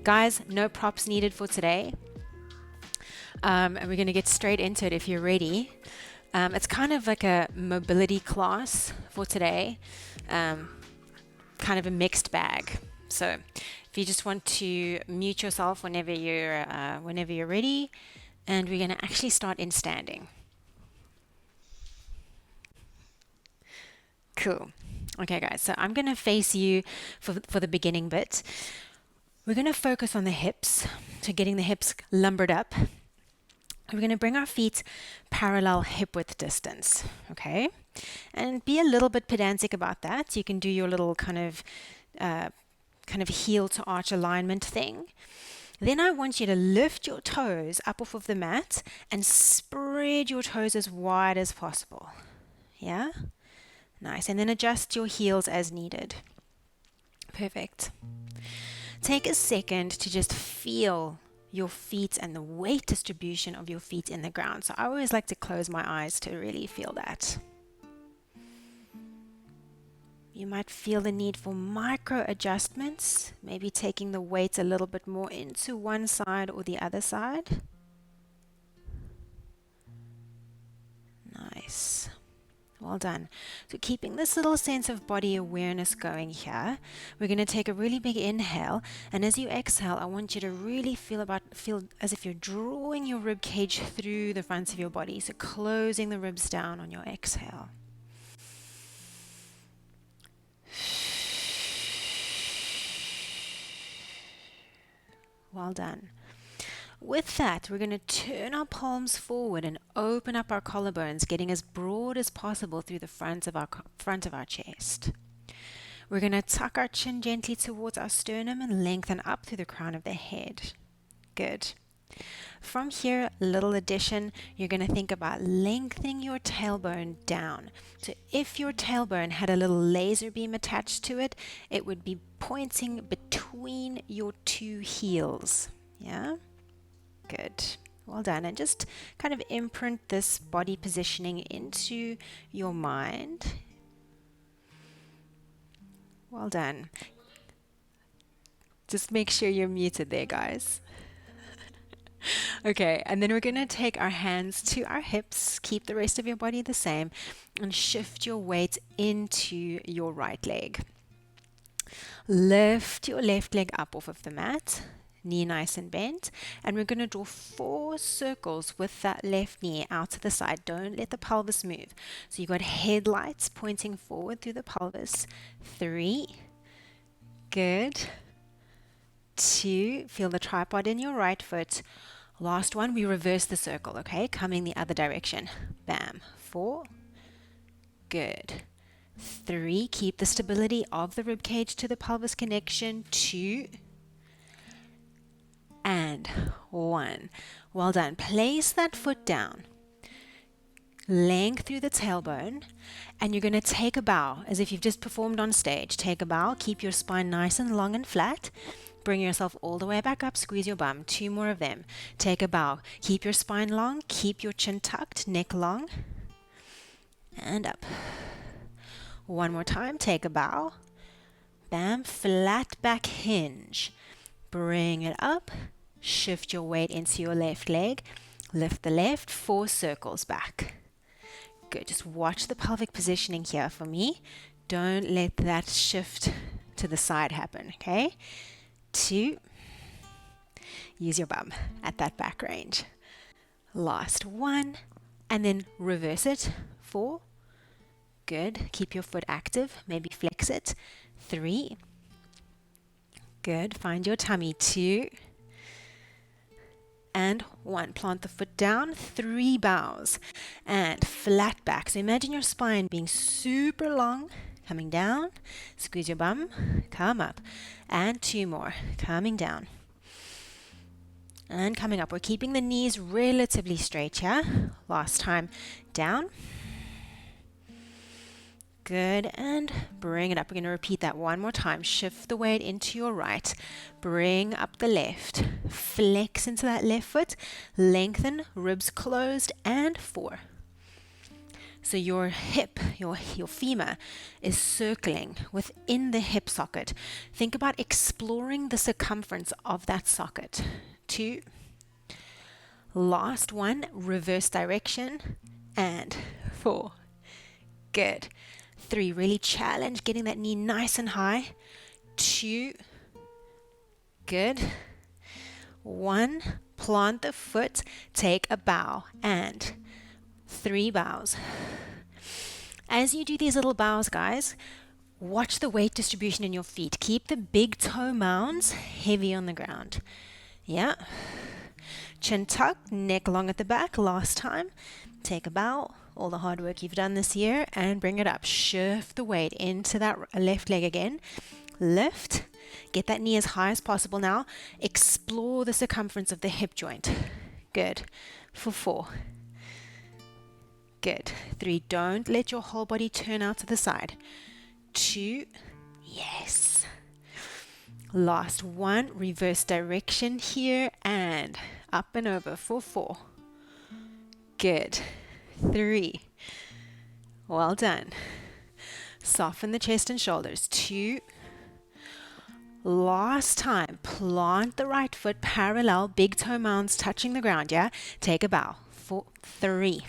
Guys, no props needed for today. And we're going to get straight into it if you're ready. It's kind of like a mobility class for today, kind of a mixed bag. So if you just want to mute yourself whenever you're ready, and we're going to actually start in standing. Cool. Okay, guys, so I'm going to face you for the beginning bit. We're going to focus on the hips, so getting the hips lumbered up. We're going to bring our feet parallel hip width distance, okay? And be a little bit pedantic about that. You can do your little kind of heel to arch alignment thing. Then I want you to lift your toes up off of the mat and spread your toes as wide as possible. Yeah? Nice. And then adjust your heels as needed. Perfect. Take a second to just feel your feet and the weight distribution of your feet in the ground. So I always like to close my eyes to really feel that. You might feel the need for micro adjustments, maybe taking the weight a little bit more into one side or the other side. Nice. Well done. So keeping this little sense of body awareness going here, we're going to take a really big inhale, and as you exhale, I want you to really feel as if you're drawing your rib cage through the front of your body, so closing the ribs down on your exhale. Well done. With that, we're going to turn our palms forward and open up our collarbones, getting as broad as possible through the front of our chest. We're going to tuck our chin gently towards our sternum and lengthen up through the crown of the head. Good. From here, little addition, you're going to think about lengthening your tailbone down. So if your tailbone had a little laser beam attached to it, it would be pointing between your two heels. Yeah? Good. Well done. And just kind of imprint this body positioning into your mind. Well done. Just make sure you're muted there, guys. Okay, and then we're going to take our hands to our hips, keep the rest of your body the same, and shift your weight into your right leg. Lift your left leg up off of the mat. Knee nice and bent, and we're going to draw 4 circles with that left knee out to the side. Don't let the pelvis move. So you've got headlights pointing forward through the pelvis. 3, good. 2, feel the tripod in your right foot. Last one, we reverse the circle, okay? Coming the other direction. Bam. 4, good. 3, keep the stability of the rib cage to the pelvis connection. 2, and 1. Well done. Place that foot down. Length through the tailbone, and you're going to take a bow as if you've just performed on stage. Take a bow. Keep your spine nice and long and flat. Bring yourself all the way back up. Squeeze your bum. 2 more of them. Take a bow. Keep your spine long. Keep your chin tucked. Neck long. And up. 1 more time. Take a bow. Bam. Flat back hinge. Bring it up, shift your weight into your left leg, lift the left, 4 circles back. Good, just watch the pelvic positioning here for me. Don't let that shift to the side happen, okay? 2, use your bum at that back range. Last 1, and then reverse it, 4, good, keep your foot active, maybe flex it, 3, good. Find your tummy. 2 and 1. Plant the foot down. 3 bows and flat back. So imagine your spine being super long, coming down. Squeeze your bum. Come up. And 2 more. Coming down. And coming up. We're keeping the knees relatively straight here. Last time. Down. Good, and bring it up. We're going to repeat that one more time. Shift the weight into your right. Bring up the left. Flex into that left foot. Lengthen, ribs closed, and 4. So your hip, your femur is circling within the hip socket. Think about exploring the circumference of that socket. 2. Last one, reverse direction. And 4. Good. 3, really challenge getting that knee nice and high. 2. Good. 1, plant the foot, take a bow, and 3 bows. As you do these little bows, guys, watch the weight distribution in your feet. Keep the big toe mounds heavy on the ground. Yeah. Chin tuck, neck long at the back. Last time. Take a bow, all the hard work you've done this year, and bring it up. Shift the weight into that left leg again. Lift. Get that knee as high as possible now. Explore the circumference of the hip joint. Good. For 4. Good. 3, don't let your whole body turn out to the side. 2, yes. Last one, reverse direction here and up and over for 4. Good. 3, well done. Soften the chest and shoulders. 2, last time, plant the right foot parallel, big toe mounds touching the ground, yeah? Take a bow. 4, 3.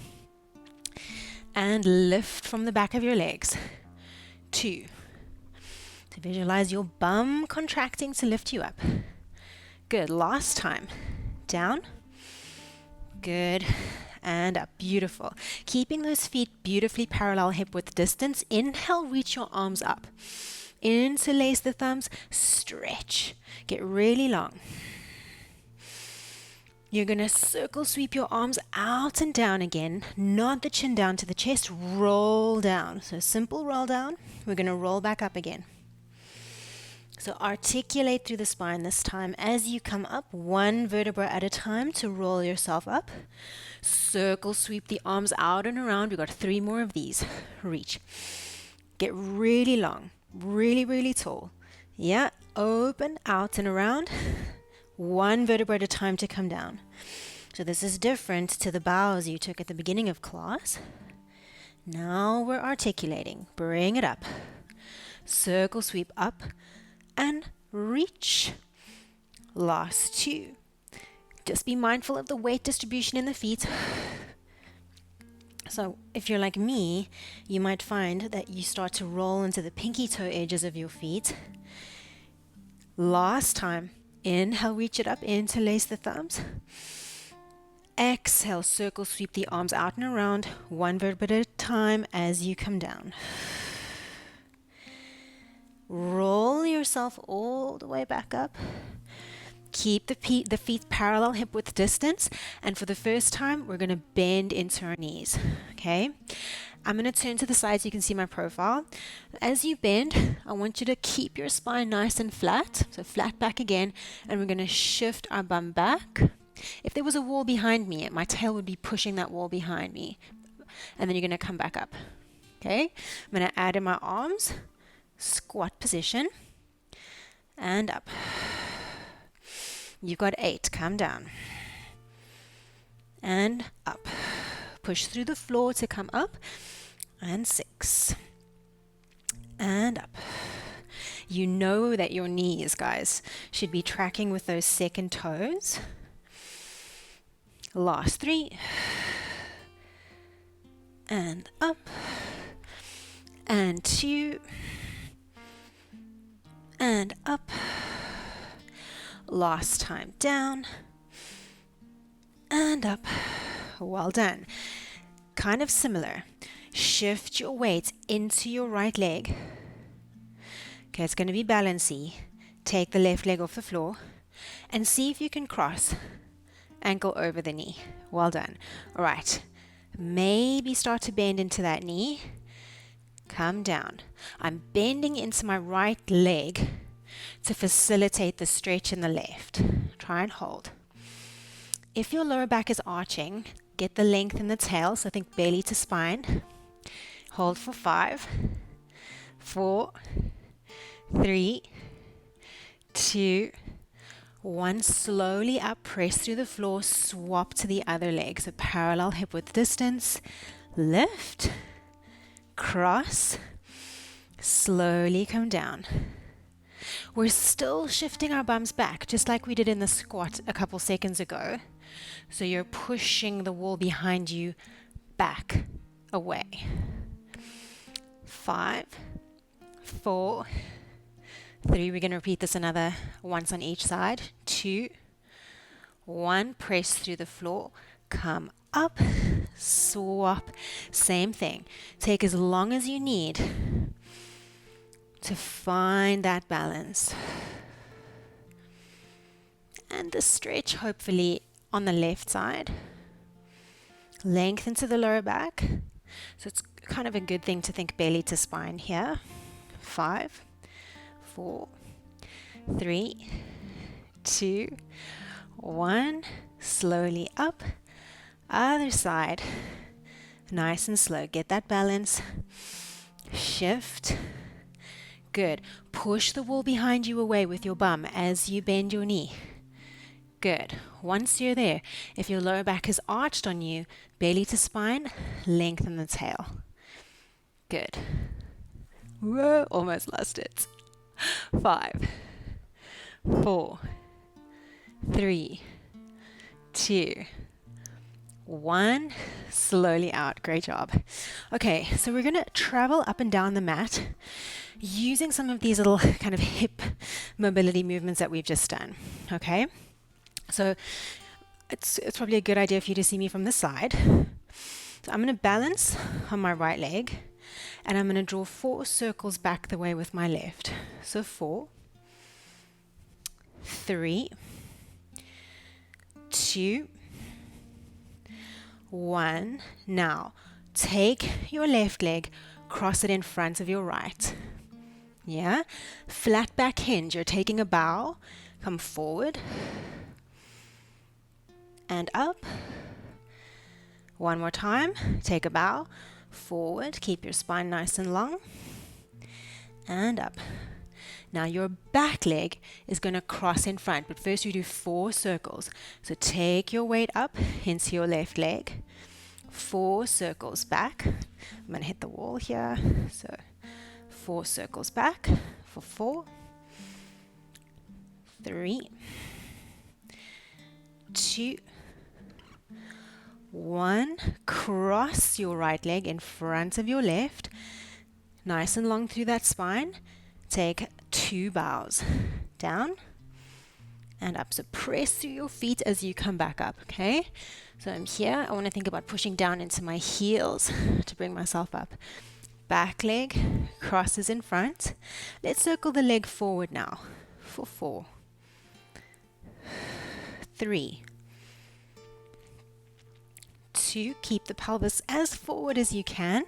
And lift from the back of your legs. 2. To visualize your bum contracting to lift you up. Good. Last time. Down. Good. And up. Beautiful. Keeping those feet beautifully parallel hip width distance. Inhale, reach your arms up. Interlace the thumbs. Stretch. Get really long. You're going to circle sweep your arms out and down again. Nod the chin down to the chest. Roll down. So simple roll down. We're going to roll back up again. So articulate through the spine this time as you come up, one vertebra at a time to roll yourself up. Circle sweep the arms out and around. We've got 3 more of these. Reach. Get really long. Really, really tall. Yeah. Open, out and around. One vertebra at a time to come down. So this is different to the bows you took at the beginning of class. Now we're articulating. Bring it up. Circle sweep up and reach. Last 2. Just be mindful of the weight distribution in the feet. So if you're like me, you might find that you start to roll into the pinky toe edges of your feet. Last time. Inhale, reach it up, interlace the thumbs. Exhale, circle sweep the arms out and around, one vertebra at a time as you come down. Roll yourself all the way back up. Keep the feet parallel hip width distance, and for the first time, we're going to bend into our knees, okay? I'm going to turn to the side so you can see my profile. As you bend, I want you to keep your spine nice and flat, so flat back again, and we're going to shift our bum back. If there was a wall behind me, my tail would be pushing that wall behind me, and then you're going to come back up, okay? I'm going to add in my arms, squat position, and up. You've got 8, come down, and up. Push through the floor to come up, and 6, and up. You know that your knees, guys, should be tracking with those second toes. Last 3, and up, and 2, and up. Last time, down, and up. Well done. Kind of similar. Shift your weight into your right leg. Okay, it's going to be balancy. Take the left leg off the floor and see if you can cross ankle over the knee. Well done. All right. Maybe start to bend into that knee. Come down. I'm bending into my right leg to facilitate the stretch in the left. Try and hold. If your lower back is arching, get the length in the tail, so think belly to spine. Hold for 5, 4, 3, 2, 1. Slowly up, press through the floor, swap to the other leg. So parallel hip width distance. Lift, cross, slowly come down. We're still shifting our bums back, just like we did in the squat a couple seconds ago. So you're pushing the wall behind you back, away. 5, 4, 3. We're going to repeat this another once on each side. 2, 1. Press through the floor. Come up, swap. Same thing. Take as long as you need to find that balance. And the stretch, hopefully, on the left side. Lengthen to the lower back. So it's kind of a good thing to think belly to spine here. 5, 4, 3, 2, 1. Slowly up. Other side. Nice and slow. Get that balance. Shift. Good. Push the wall behind you away with your bum as you bend your knee. Good. Once you're there, if your lower back is arched on you, belly to spine, lengthen the tail. Good. Whoa, almost lost it. 5, 4, 3, 2, 1. Slowly out. Great job. Okay, so we're going to travel up and down the mat using some of these little kind of hip mobility movements that we've just done. Okay, so it's probably a good idea for you to see me from the side. So I'm going to balance on my right leg, and I'm going to draw 4 circles back the way with my left. So 4, 3, 2, 1. Now, take your left leg, cross it in front of your right. Yeah? Flat back hinge. You're taking a bow. Come forward. And up. One more time. Take a bow. Forward. Keep your spine nice and long. And up. Now your back leg is going to cross in front, but first you do 4 circles. So take your weight up into your left leg. 4 circles back. I'm going to hit the wall here. So 4 circles back for 4, 3, 2, 1. Cross your right leg in front of your left. Nice and long through that spine. Take 2 bows. Down and up. So press through your feet as you come back up, okay? So I'm here. I want to think about pushing down into my heels to bring myself up. Back leg crosses in front. Let's circle the leg forward now for 4, 3, 2. Keep the pelvis as forward as you can.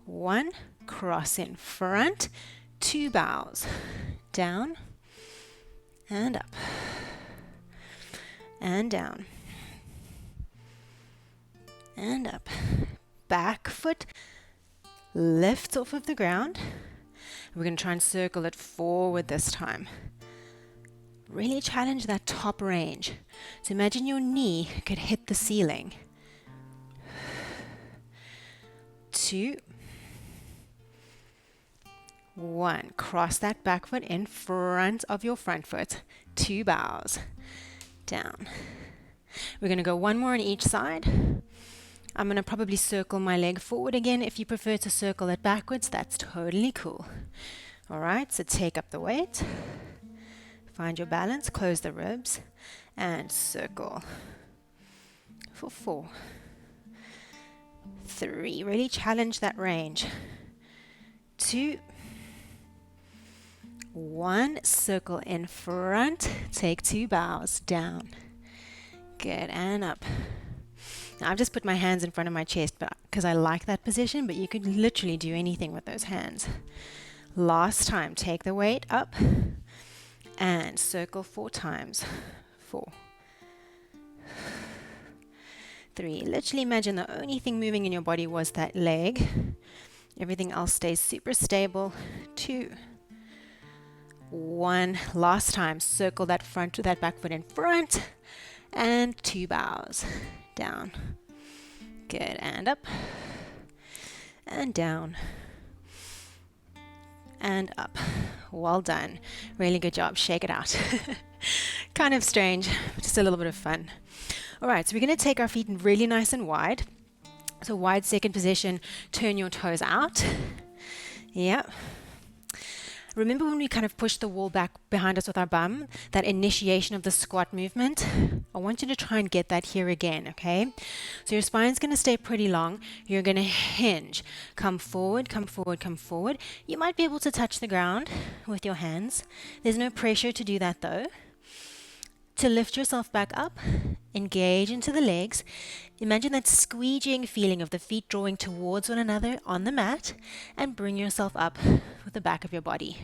1. Cross in front. 2 bows. Down and up and down and up. Back foot lifts off of the ground. We're going to try and circle it forward this time. Really challenge that top range. So imagine your knee could hit the ceiling. 2, 1. Cross that back foot in front of your front foot. 2 bows. Down. We're going to go 1 more on each side. I'm going to probably circle my leg forward again. If you prefer to circle it backwards, that's totally cool. All right, so take up the weight. Find your balance, close the ribs, and circle. For 4, 3. Really challenge that range. 2, 1. Circle in front. Take 2 bows. Down. Good, and up. Now, I've just put my hands in front of my chest because I like that position, but you could literally do anything with those hands. Last time, take the weight up and circle 4 times. 4, 3. Literally imagine the only thing moving in your body was that leg. Everything else stays super stable. 2, 1. Last time, circle that back foot in front and 2 bows. Down. Good, and up, and down, and up. Well done. Really good job. Shake it out. Kind of strange, but just a little bit of fun. All right, so we're going to take our feet really nice and wide. So wide second position, turn your toes out. Yeah. Remember when we kind of push the wall back behind us with our bum, that initiation of the squat movement? I want you to try and get that here again, okay? So your spine's going to stay pretty long. You're going to hinge. Come forward, come forward, come forward. You might be able to touch the ground with your hands. There's no pressure to do that though. To lift yourself back up, engage into the legs. Imagine that squeegeeing feeling of the feet drawing towards one another on the mat, and bring yourself up with the back of your body.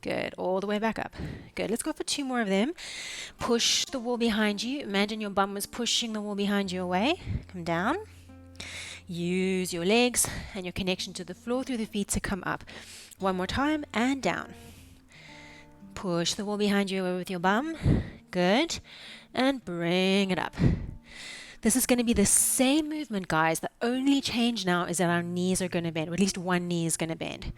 Good, all the way back up. Good, let's go for 2 more of them. Push the wall behind you. Imagine your bum was pushing the wall behind you away. Come down. Use your legs and your connection to the floor through the feet to come up. 1 more time, and down. Push the wall behind you away with your bum. Good. And bring it up. This is going to be the same movement, guys. The only change now is that our knees are going to bend, or at least one knee is going to bend.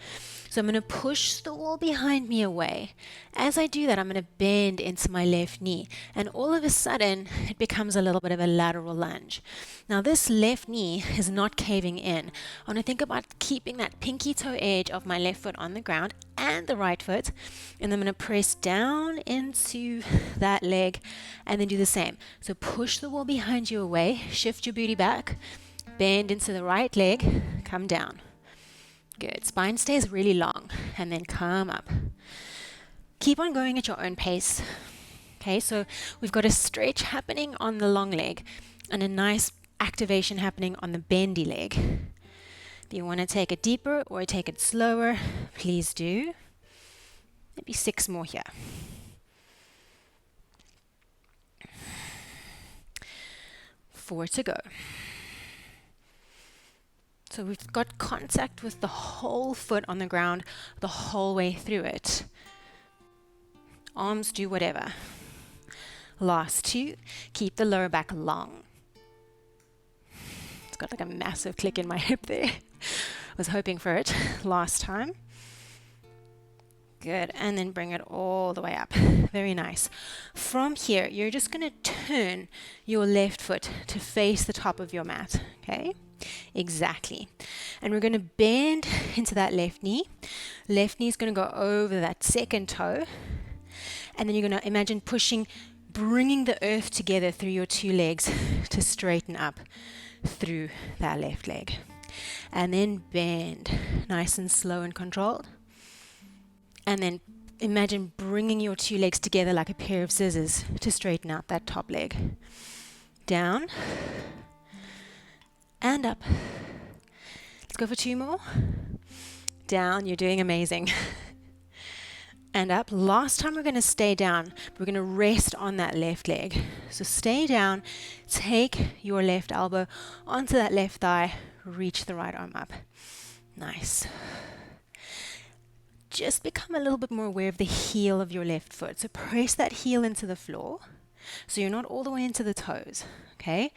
So I'm going to push the wall behind me away. As I do that, I'm going to bend into my left knee. And all of a sudden, it becomes a little bit of a lateral lunge. Now, this left knee is not caving in. I want to think about keeping that pinky toe edge of my left foot on the ground and the right foot. And I'm going to press down into that leg and then do the same. So push the wall behind you away, shift your booty back, bend into the right leg, come down. Good. Spine stays really long, and then come up. Keep on going at your own pace. Okay, so we've got a stretch happening on the long leg and a nice activation happening on the bendy leg. If you want to take it deeper or take it slower, please do. Maybe 6 more here. 4 to go. So we've got contact with the whole foot on the ground the whole way through it. Arms do whatever. Last 2, keep the lower back long. It's got like a massive click in my hip there. I was hoping for it last time. Good, and then bring it all the way up. Very nice. From here, you're just going to turn your left foot to face the top of your mat, okay? Exactly. And we're going to bend into that left knee. Left knee is going to go over that second toe. And then you're going to imagine pushing, bringing the earth together through your 2 legs to straighten up through that left leg. And then bend, nice and slow and controlled. And then imagine bringing your 2 legs together like a pair of scissors to straighten out that top leg. Down and up. Let's go for 2 more. Down, you're doing amazing. And up. Last time we're going to stay down. We're going to rest on that left leg. So stay down, take your left elbow onto that left thigh, reach the right arm up. Nice. Just become a little bit more aware of the heel of your left foot. So press that heel into the floor so you're not all the way into the toes, okay?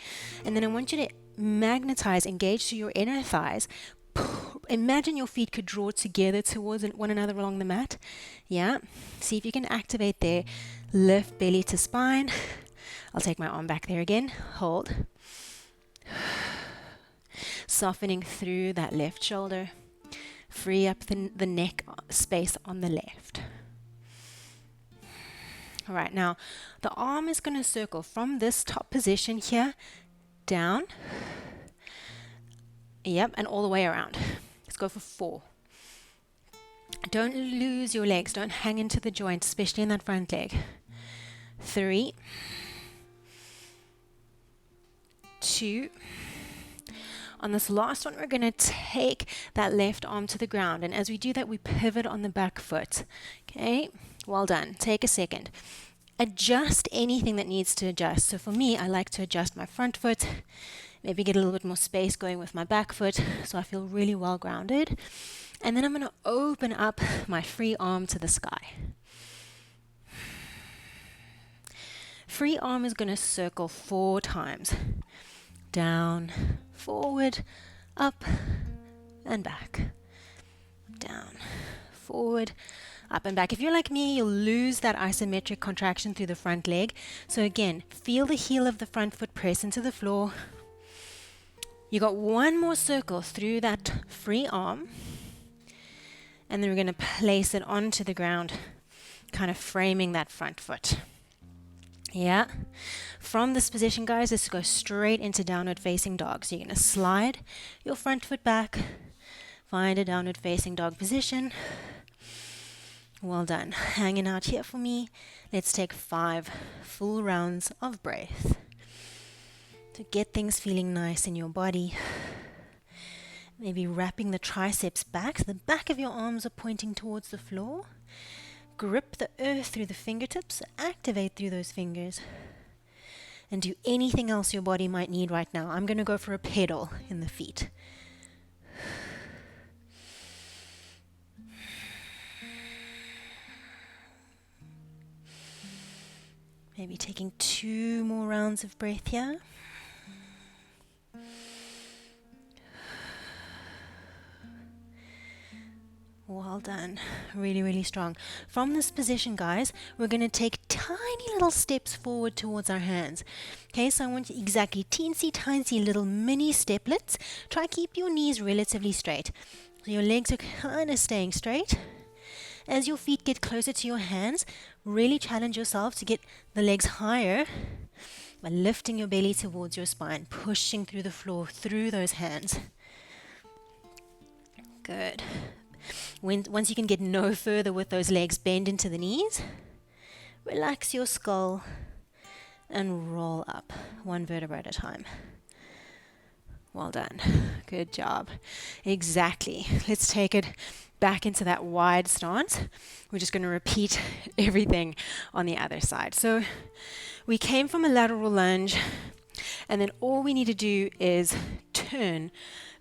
And then I want you to magnetize, engage to your inner thighs. Imagine your feet could draw together towards one another along the mat. Yeah, see if you can activate there. Lift belly to spine. I'll take my arm back there again. Hold. Softening through that left shoulder. Free up the neck space on the left. All right, now the arm is going to circle from this top position here down. Yep, and all the way around. Let's go for 4. Don't lose your legs. Don't hang into the joint, especially in that front leg. 3, 2. On this last one, we're going to take that left arm to the ground. And as we do that, we pivot on the back foot. Okay, well done. Take a second. Adjust anything that needs to adjust. So for me, I like to adjust my front foot, maybe get a little bit more space going with my back foot so I feel really well grounded. And then I'm going to open up my free arm to the sky. Free arm is going to circle 4 times. Down, forward, up, and back. Down, forward, up and back. If you're like me, you'll lose that isometric contraction through the front leg. So again, feel the heel of the front foot press into the floor. You got one more circle through that free arm. And then we're going to place it onto the ground, kind of framing that front foot. Yeah. From this position, guys, let's go straight into downward facing dog. So you're going to slide your front foot back, find a downward facing dog position. Well done. Hanging out here for me. Let's take 5 full rounds of breath to get things feeling nice in your body. Maybe wrapping the triceps back, so the back of your arms are pointing towards the floor. Grip the earth through the fingertips, activate through those fingers. And do anything else your body might need right now. I'm going to go for a pedal in the feet. Maybe taking 2 more rounds of breath here. Well done. Really, really strong. From this position, guys, we're going to take tiny little steps forward towards our hands. Okay, so I want you exactly teensy tiny little mini steplets. Try keep your knees relatively straight. So your legs are kind of staying straight. As your feet get closer to your hands, really challenge yourself to get the legs higher by lifting your belly towards your spine, pushing through the floor, through those hands. Good. Once you can get no further with those legs, bend into the knees, relax your skull, and roll up, 1 vertebra at a time. Well done. Good job. Exactly. Let's take it back into that wide stance. We're just going to repeat everything on the other side. So we came from a lateral lunge, and then all we need to do is turn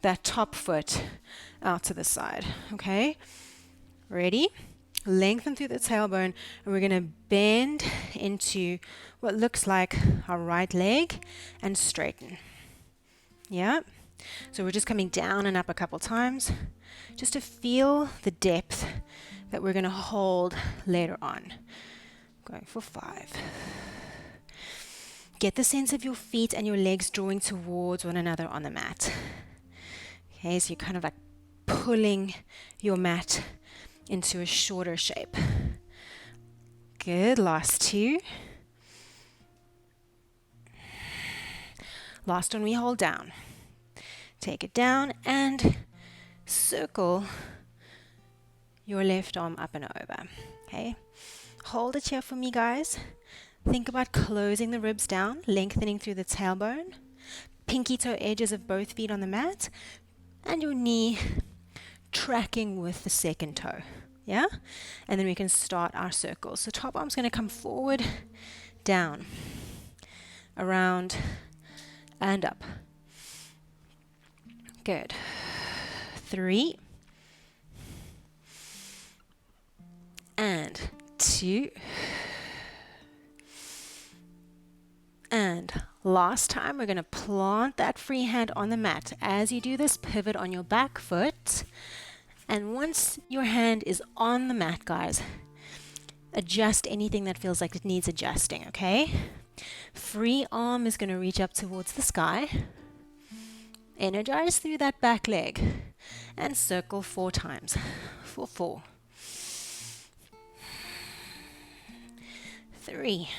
that top foot out to the side. Okay? Ready? Lengthen through the tailbone, and we're going to bend into what looks like our right leg and straighten. Yeah? So we're just coming down and up a couple times just to feel the depth that we're going to hold later on. Going for 5. Get the sense of your feet and your legs drawing towards one another on the mat. Okay, so you're kind of like pulling your mat into a shorter shape. Good, last 2. Last one we hold down. Take it down and circle your left arm up and over. Okay, hold it here for me, guys. Think about closing the ribs down, lengthening through the tailbone, pinky toe edges of both feet on the mat, and your knee tracking with the second toe. Yeah? And then we can start our circles. So top arm's going to come forward, down, around, and up. Good. 3. And 2. And last time, we're going to plant that free hand on the mat. As you do this, pivot on your back foot. And once your hand is on the mat, guys, adjust anything that feels like it needs adjusting, okay? Free arm is going to reach up towards the sky. Energize through that back leg. And circle 4 times. For 4. 3.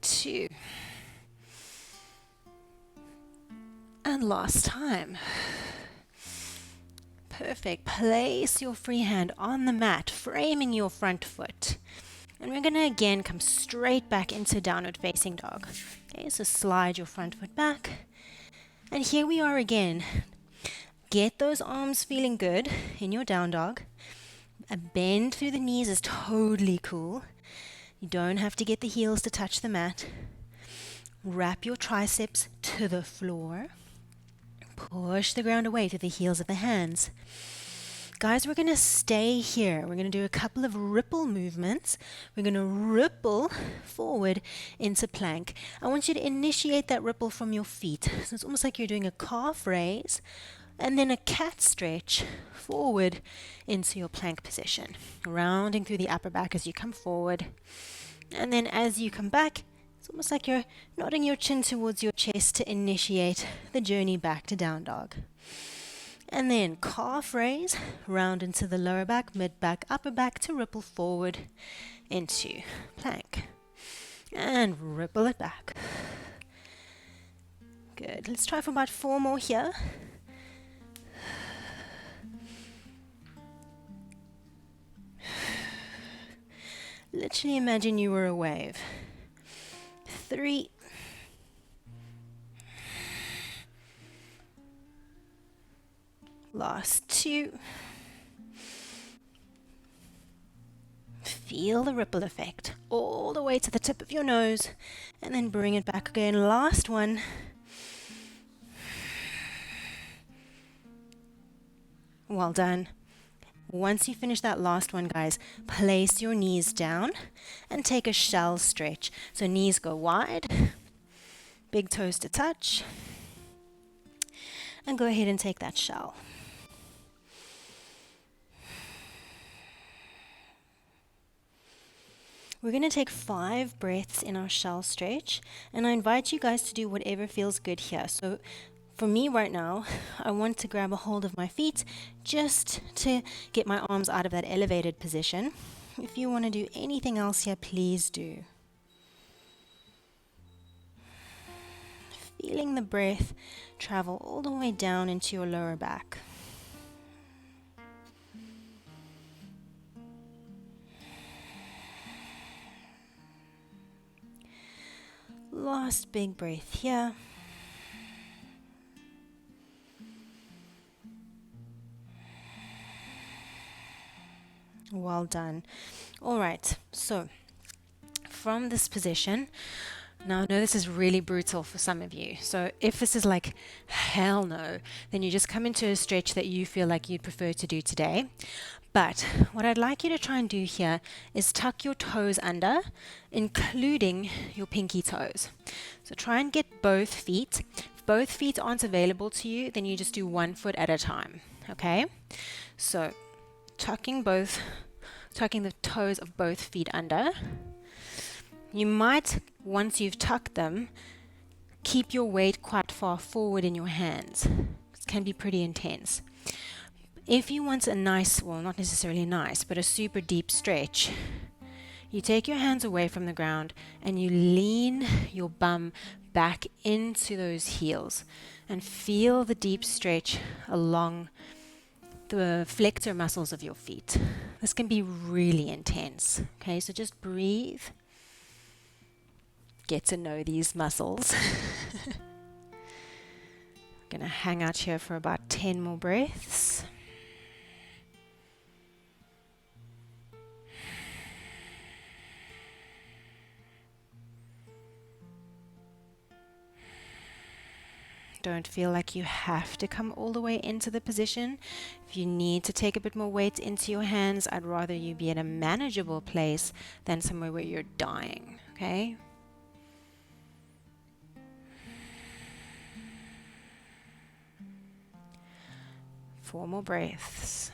2. And last time. Perfect. Place your free hand on the mat, framing your front foot. And we're going to again come straight back into downward facing dog. Okay, so slide your front foot back. And here we are again. Get those arms feeling good in your down dog. A bend through the knees is totally cool. You don't have to get the heels to touch the mat. Wrap your triceps to the floor. Push the ground away through the heels of the hands. Guys, we're going to stay here. We're going to do a couple of ripple movements. We're going to ripple forward into plank. I want you to initiate that ripple from your feet. So it's almost like you're doing a calf raise and then a cat stretch forward into your plank position, rounding through the upper back as you come forward. And then as you come back, it's almost like you're nodding your chin towards your chest to initiate the journey back to down dog. And then calf raise, round into the lower back, mid back, upper back to ripple forward into plank. And ripple it back. Good. Let's try for about 4 more here. Literally imagine you were a wave. 3. Last 2. Feel the ripple effect all the way to the tip of your nose and then bring it back again. Last one. Well done. Once you finish that last one, guys, place your knees down and take a shell stretch. So knees go wide, big toes to touch, and go ahead and take that shell. We're going to take 5 breaths in our shell stretch, and I invite you guys to do whatever feels good here. So for me right now, I want to grab a hold of my feet just to get my arms out of that elevated position. If you want to do anything else here, please do. Feeling the breath travel all the way down into your lower back. Last big breath here. Well done. All right, so from this position, now I know this is really brutal for some of you. So if this is like hell no, then you just come into a stretch that you feel like you'd prefer to do today. But what I'd like you to try and do here is tuck your toes under, including your pinky toes. So try and get both feet. If both feet aren't available to you, then you just do 1 foot at a time, okay? So tucking the toes of both feet under. You might, once you've tucked them, keep your weight quite far forward in your hands. It can be pretty intense. If you want a nice, well, not necessarily nice, but a super deep stretch, you take your hands away from the ground and you lean your bum back into those heels and feel the deep stretch along the flexor muscles of your feet. This can be really intense. Okay, so just breathe. Get to know these muscles. Gonna hang out here for about 10 more breaths. Don't feel like you have to come all the way into the position. If you need to take a bit more weight into your hands, I'd rather you be at a manageable place than somewhere where you're dying, okay? Four more breaths.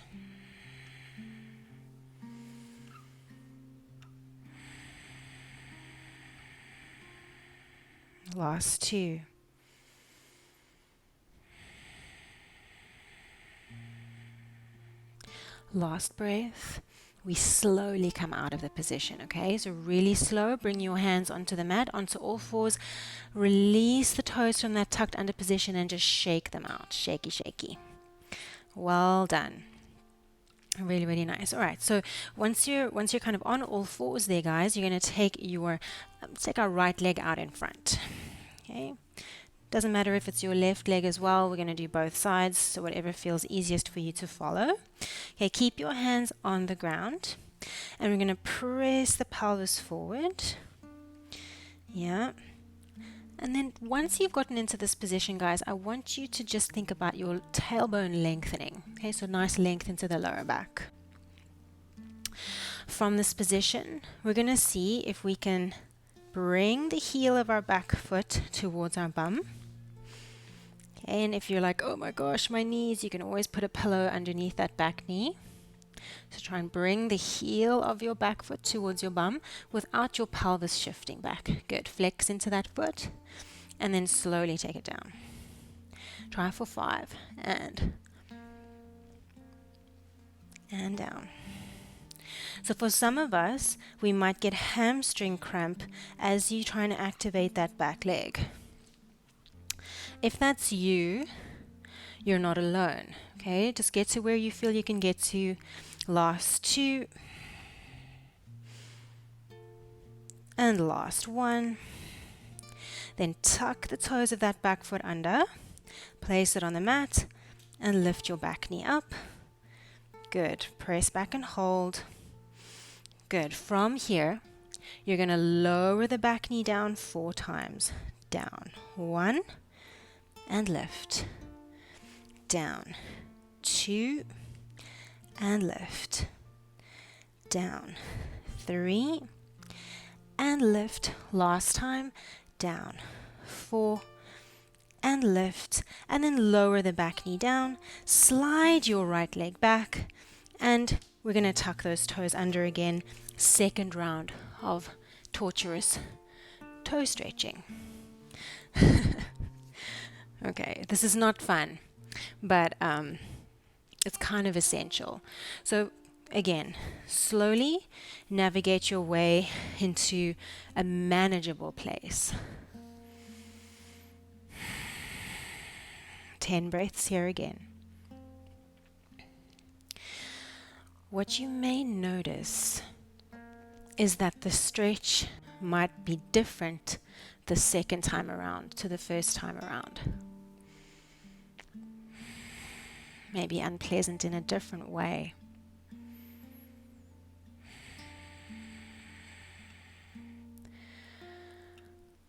Last 2. Last breath. We slowly come out of the position, okay? So really slow. Bring your hands onto the mat, onto all fours. Release the toes from that tucked under position and just shake them out. Shaky, shaky. Well done. Really, really nice. All right. So once you're kind of on all fours there, guys, you're going to take our right leg out in front. Okay. Doesn't matter if it's your left leg as well. We're going to do both sides, so whatever feels easiest for you to follow. Okay, keep your hands on the ground, and we're going to press the pelvis forward. Yeah. And then once you've gotten into this position, guys, I want you to just think about your tailbone lengthening. Okay, so nice length into the lower back. From this position, we're going to see if we can bring the heel of our back foot towards our bum. Okay, and if you're like, oh my gosh, my knees, you can always put a pillow underneath that back knee. So try and bring the heel of your back foot towards your bum without your pelvis shifting back. Good. Flex into that foot and then slowly take it down. Try for 5 and down. So for some of us, we might get hamstring cramp as you trying to activate that back leg. If that's you, you're not alone. Okay, just get to where you feel you can get to. Last 2 and last 1. Then tuck the toes of that back foot under, place it on the mat and lift your back knee up. Good. Press back and hold. Good. From here, you're going to lower the back knee down 4 times. Down. 1 and lift. Down. 2 and lift. Down. 3 and lift. Last time. Down. 4 and lift. And then lower the back knee down. Slide your right leg back. And we're going to tuck those toes under again. Second round of torturous toe stretching. Okay, this is not fun, but it's kind of essential. So again, slowly navigate your way into a manageable place. 10 breaths here again. What you may notice is that the stretch might be different the second time around to the first time around. Maybe unpleasant in a different way.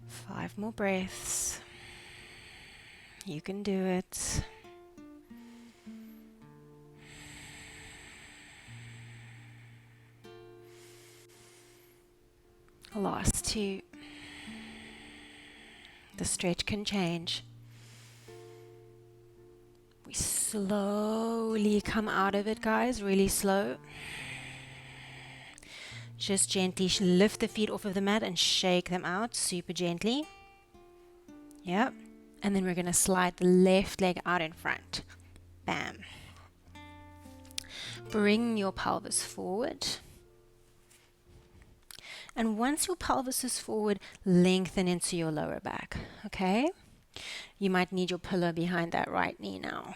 Five more breaths. You can do it. Last 2. The stretch can change. We slowly come out of it, guys, really slow. Just gently lift the feet off of the mat and shake them out super gently. Yep. And then we're going to slide the left leg out in front. Bam. Bring your pelvis forward. And once your pelvis is forward, lengthen into your lower back. Okay? You might need your pillow behind that right knee now.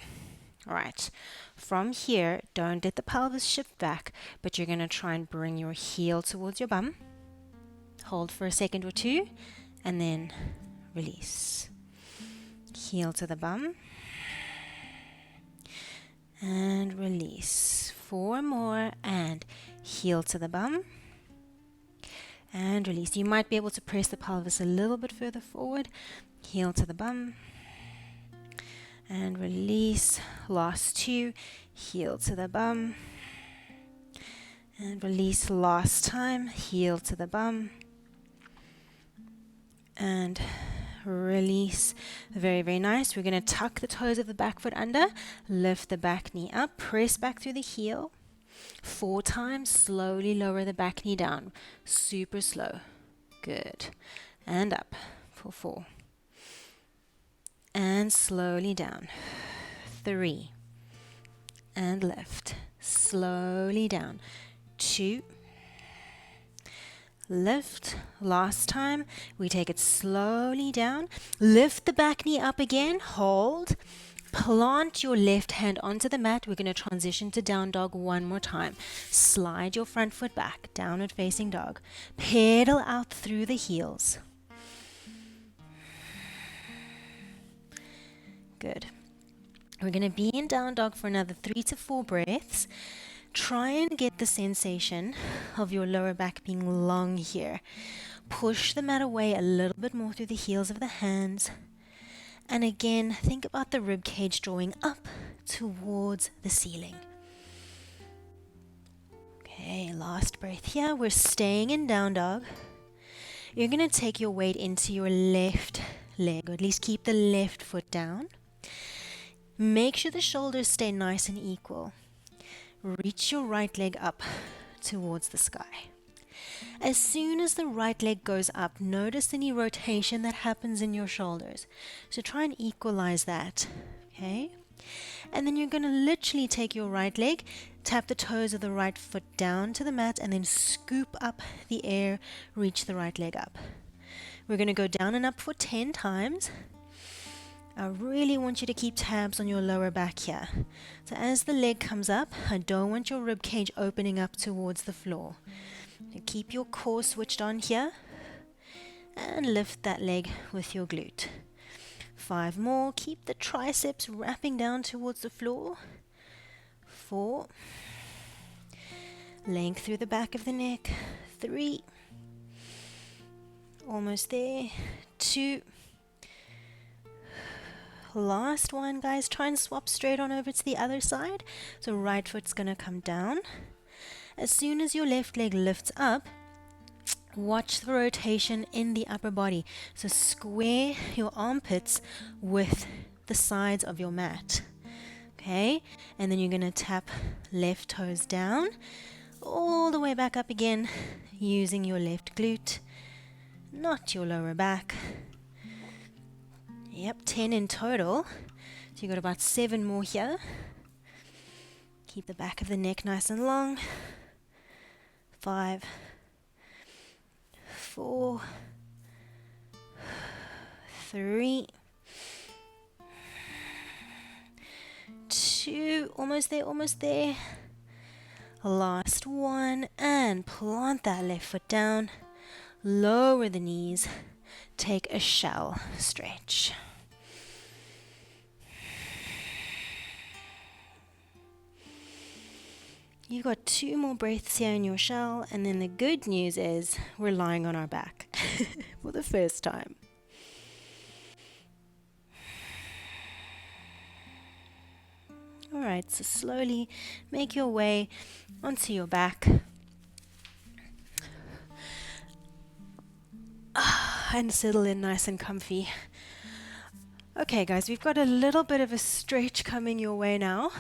All right. From here, don't let the pelvis shift back, but you're going to try and bring your heel towards your bum. Hold for a second or 2, and then release. Heel to the bum. And release. 4 more, and heel to the bum. And release. You might be able to press the pelvis a little bit further forward. Heel to the bum. And release. Last 2. Heel to the bum. And release last time. Heel to the bum. And release. Very, very nice. We're going to tuck the toes of the back foot under. Lift the back knee up. Press back through the heel. 4 times. Slowly lower the back knee down. Super slow. Good. And up for 4. And slowly down. 3. And lift. Slowly down. 2. Lift. Last time. We take it slowly down. Lift the back knee up again. Hold. Plant your left hand onto the mat. We're going to transition to down dog one more time. Slide your front foot back. Downward facing dog. Pedal out through the heels. Good. We're going to be in down dog for another 3 to 4 breaths. Try and get the sensation of your lower back being long here. Push the mat away a little bit more through the heels of the hands. And again, think about the rib cage drawing up towards the ceiling. Okay, last breath here. We're staying in down dog. You're going to take your weight into your left leg, or at least keep the left foot down. Make sure the shoulders stay nice and equal. Reach your right leg up towards the sky. As soon as the right leg goes up, notice any rotation that happens in your shoulders. So try and equalize that, okay? And then you're going to literally take your right leg, tap the toes of the right foot down to the mat, and then scoop up the air, reach the right leg up. We're going to go down and up for 10 times. I really want you to keep tabs on your lower back here. So as the leg comes up, I don't want your rib cage opening up towards the floor. So keep your core switched on here and lift that leg with your glute. 5 more. Keep the triceps wrapping down towards the floor. 4. Length through the back of the neck. 3. Almost there. 2. Last one, guys. Try and swap straight on over to the other side. So right foot's going to come down. As soon as your left leg lifts up, watch the rotation in the upper body. So square your armpits with the sides of your mat. Okay? And then you're going to tap left toes down, all the way back up again, using your left glute, not your lower back. Yep, 10 in total. So you've got about 7 more here. Keep the back of the neck nice and long. 5, 4, 3, 2, almost there, almost there. Last one, and plant that left foot down. Lower the knees. Take a shell stretch. You've got 2 more breaths here in your shell, and then the good news is we're lying on our back for the first time. All right, so slowly make your way onto your back. And settle in nice and comfy. Okay, guys, we've got a little bit of a stretch coming your way now.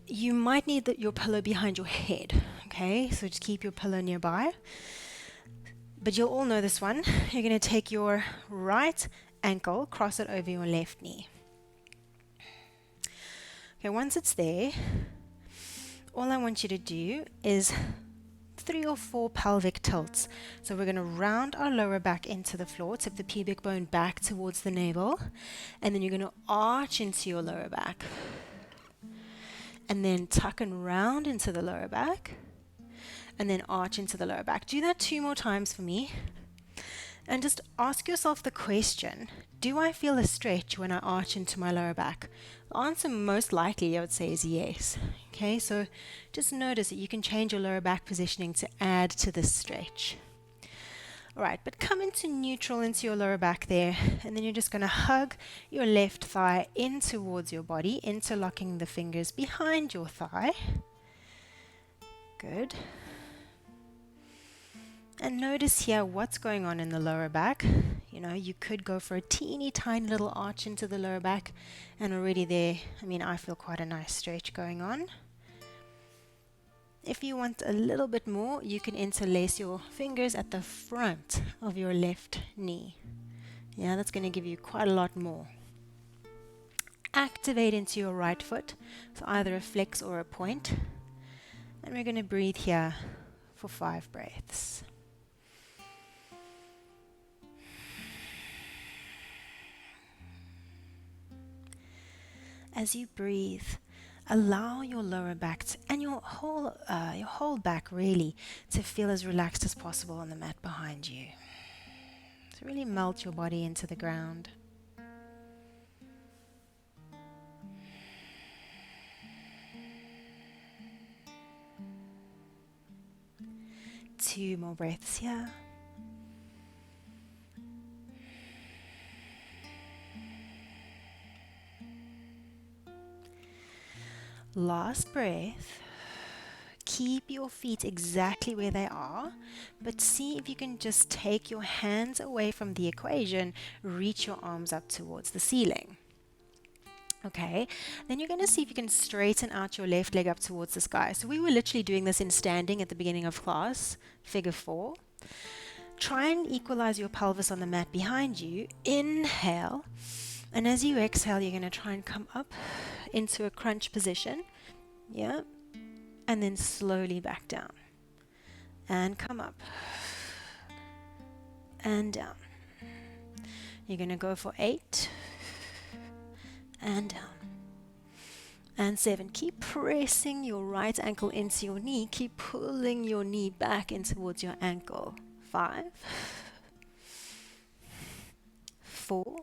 You might need your pillow behind your head, okay? So just keep your pillow nearby. But you'll all know this one. You're going to take your right ankle, cross it over your left knee. Okay, once it's there, all I want you to do is 3 or 4 pelvic tilts. So we're going to round our lower back into the floor, tip the pubic bone back towards the navel, and then you're going to arch into your lower back. And then tuck and round into the lower back, and then arch into the lower back. Do that 2 more times for me. And just ask yourself the question, do I feel a stretch when I arch into my lower back? The answer most likely, I would say, is yes. Okay, so just notice that you can change your lower back positioning to add to this stretch. All right, but come into neutral into your lower back there, and then you're just going to hug your left thigh in towards your body, interlocking the fingers behind your thigh. Good. And notice here what's going on in the lower back. You know, you could go for a teeny tiny little arch into the lower back, and already there, I feel quite a nice stretch going on. If you want a little bit more, you can interlace your fingers at the front of your left knee. Yeah, that's going to give you quite a lot more. Activate into your right foot, so either a flex or a point. And we're going to breathe here for 5 breaths. As you breathe, allow your lower back and your whole back really to feel as relaxed as possible on the mat behind you. So really melt your body into the ground. Two more breaths here. Last breath. Keep your feet exactly where they are, but see if you can just take your hands away from the equation, reach your arms up towards the ceiling. Okay, then you're going to see if you can straighten out your left leg up towards the sky. So we were literally doing this in standing at the beginning of class, figure 4. Try and equalize your pelvis on the mat behind you. Inhale, and as you exhale, you're going to try and come up into a crunch position. Yeah, and then slowly back down. And come up. And down. You're going to go for 8. And down. And 7. Keep pressing your right ankle into your knee. Keep pulling your knee back in towards your ankle. 5. 4.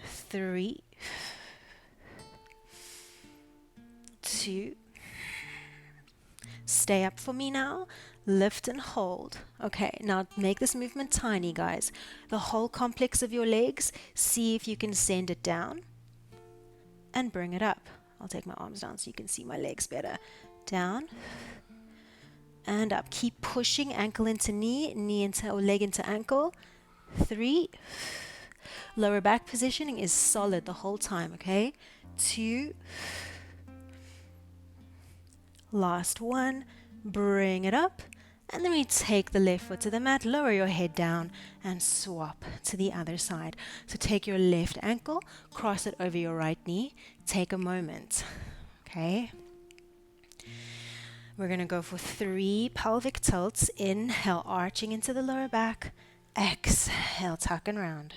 3. 2. Stay up for me now. Lift and hold. Okay, now make this movement tiny, guys. The whole complex of your legs, see if you can send it down and bring it up. I'll take my arms down so you can see my legs better. Down and up. Keep pushing ankle into knee, knee into or leg into ankle. 3. Lower back positioning is solid the whole time, okay? 2. Last 1. Bring it up. And then we take the left foot to the mat, lower your head down, and swap to the other side. So take your left ankle, cross it over your right knee. Take a moment, okay? We're going to go for 3 pelvic tilts. Inhale, arching into the lower back. Exhale, tuck and round.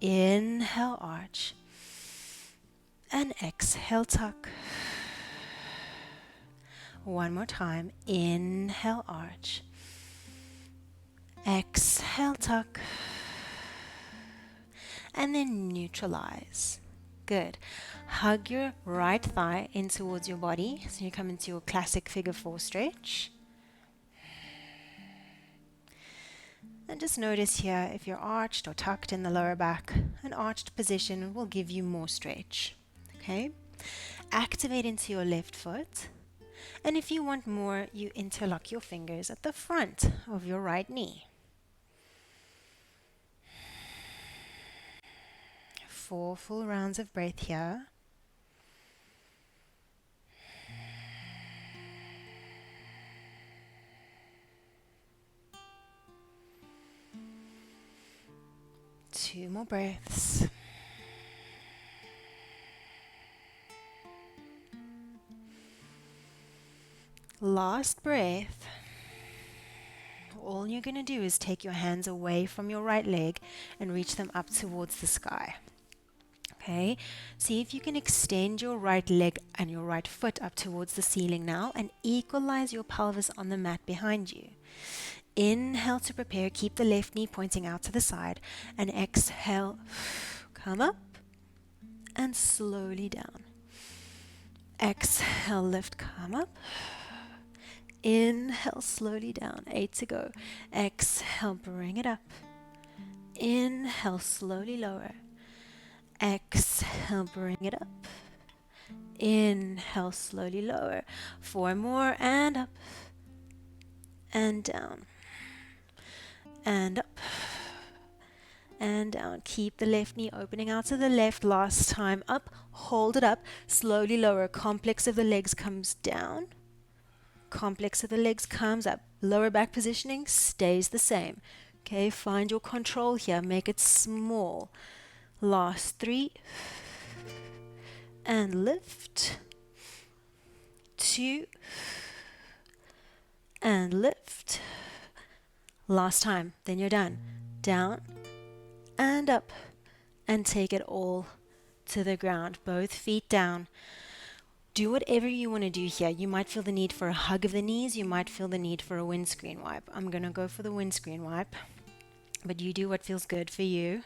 Inhale, arch. And exhale, tuck. One more time. Inhale, arch. Exhale, tuck. And then neutralize. Good. Hug your right thigh in towards your body. So you come into your classic figure 4 stretch. And just notice here if you're arched or tucked in the lower back. An arched position will give you more stretch. Okay? Activate into your left foot. And if you want more, you interlock your fingers at the front of your right knee. 4 full rounds of breath here. Two more breaths. Last breath. All you're going to do is take your hands away from your right leg and reach them up towards the sky. Okay, see if you can extend your right leg and your right foot up towards the ceiling now and equalize your pelvis on the mat behind you. Inhale to prepare, keep the left knee pointing out to the side, and exhale, come up and slowly down. Exhale, lift, come up. Inhale, slowly down. 8 to go. Exhale, bring it up. Inhale, slowly lower. Exhale, bring it up. Inhale, slowly lower. 4 more, and up. And down. And up. And down. Keep the left knee opening out to the left. Last time. Up. Hold it up. Slowly lower. Complex of the legs comes down. Complex of the legs comes up. Lower back positioning stays the same. Okay, find your control here. Make it small. Last 3. And lift. 2. And lift. Last time. Then you're done. Down and up. And take it all to the ground. Both feet down. Do whatever you want to do here. You might feel the need for a hug of the knees. You might feel the need for a windscreen wipe. I'm going to go for the windscreen wipe. But you do what feels good for you.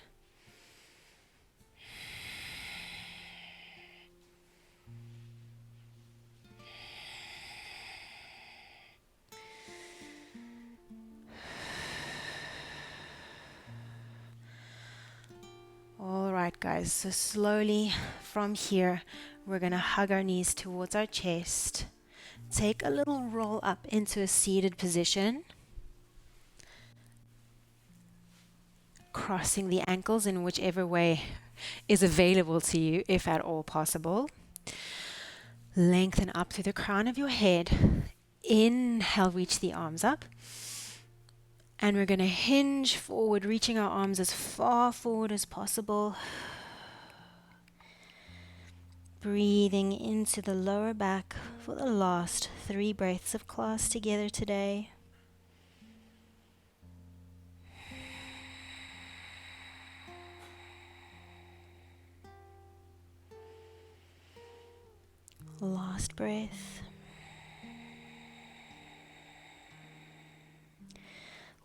All right, guys, so slowly from here, we're going to hug our knees towards our chest. Take a little roll up into a seated position. Crossing the ankles in whichever way is available to you, if at all possible. Lengthen up through the crown of your head. Inhale, reach the arms up. And we're going to hinge forward, reaching our arms as far forward as possible. Breathing into the lower back for the last 3 breaths of class together today. Last breath.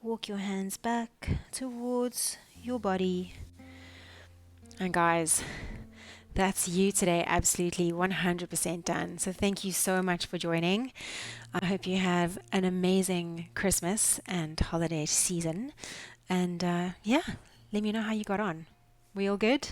Walk your hands back towards your body. And guys, that's you today, absolutely 100% done. So thank you so much for joining. I hope you have an amazing Christmas and holiday season. And yeah, let me know how you got on. We all good?